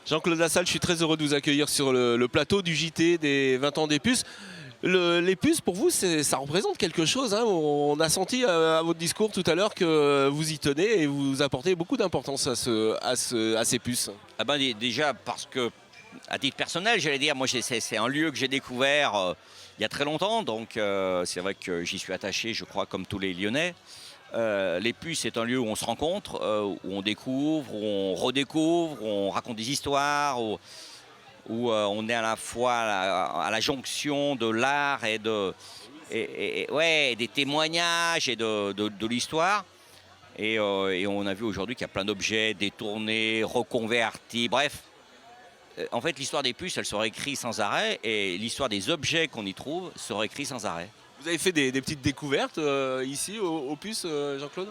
Jean-Claude Lassalle, je suis très heureux de vous accueillir sur le plateau du JT des 20 ans des puces. Les puces, pour vous, ça représente quelque chose, hein. On a senti à votre discours tout à l'heure que vous y tenez et vous apportez beaucoup d'importance à ces puces. Ah ben, déjà parce que, à titre personnel, j'allais dire, moi c'est un lieu que j'ai découvert il y a très longtemps, donc c'est vrai que j'y suis attaché, je crois, comme tous les Lyonnais. Les puces, c'est un lieu où on se rencontre, où on découvre, où on redécouvre, où on raconte des histoires, où on est à la fois à la jonction de l'art ouais, des témoignages et de l'histoire. Et on a vu aujourd'hui qu'il y a plein d'objets détournés, reconvertis, bref. En fait, l'histoire des puces, elle se réécrit sans arrêt, et l'histoire des objets qu'on y trouve se réécrit sans arrêt. Vous avez fait des petites découvertes ici aux puces, Jean-Claude?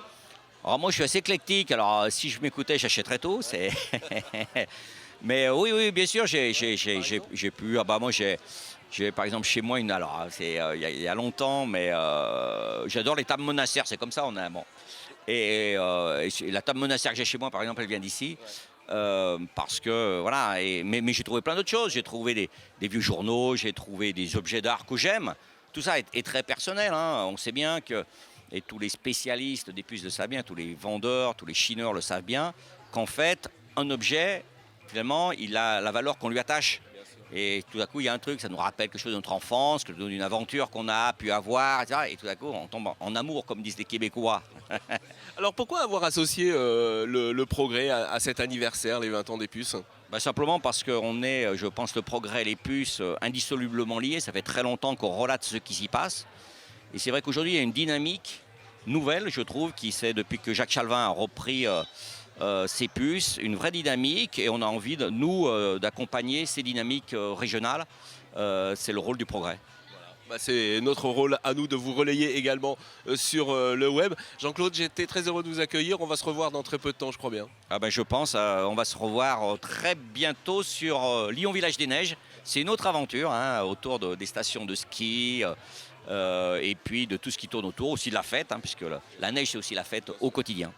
Alors moi, je suis assez éclectique. Alors, si je m'écoutais, j'achèterais tôt. Mais oui, bien sûr, j'ai pu. Ah bah moi, j'ai par exemple chez moi une. Alors, c'est il y a longtemps, mais j'adore les tables monastères. C'est comme ça, on a bon. Et la table monastère que j'ai chez moi, par exemple, elle vient d'ici. Parce que voilà, mais j'ai trouvé plein d'autres choses. J'ai trouvé des vieux journaux, j'ai trouvé des objets d'art que j'aime. Tout ça est très personnel, hein. On sait bien que, et tous les spécialistes des puces le savent bien, tous les vendeurs, tous les chineurs le savent bien, qu'en fait, un objet, finalement, il a la valeur qu'on lui attache. Et tout à coup, il y a un truc, ça nous rappelle quelque chose de notre enfance, d'une aventure qu'on a pu avoir, etc. Et tout à coup, on tombe en amour, comme disent les Québécois. Alors pourquoi avoir associé le progrès à cet anniversaire, les 20 ans des puces? Bah simplement parce qu'on est, je pense, le progrès et les puces indissolublement liés. Ça fait très longtemps qu'on relate ce qui s'y passe. Et c'est vrai qu'aujourd'hui, il y a une dynamique nouvelle, je trouve, qui c'est depuis que Jacques Chalvin a repris ces puces, une vraie dynamique. Et on a envie, nous, d'accompagner ces dynamiques régionales. C'est le rôle du progrès. Bah, c'est notre rôle à nous de vous relayer également sur le web. Jean-Claude, j'étais très heureux de vous accueillir. On va se revoir dans très peu de temps, je crois bien. Ah ben je pense, on va se revoir très bientôt sur Lyon Village des Neiges. C'est une autre aventure, hein, autour des stations de ski et puis de tout ce qui tourne autour, aussi de la fête, hein, puisque la neige c'est aussi la fête au quotidien.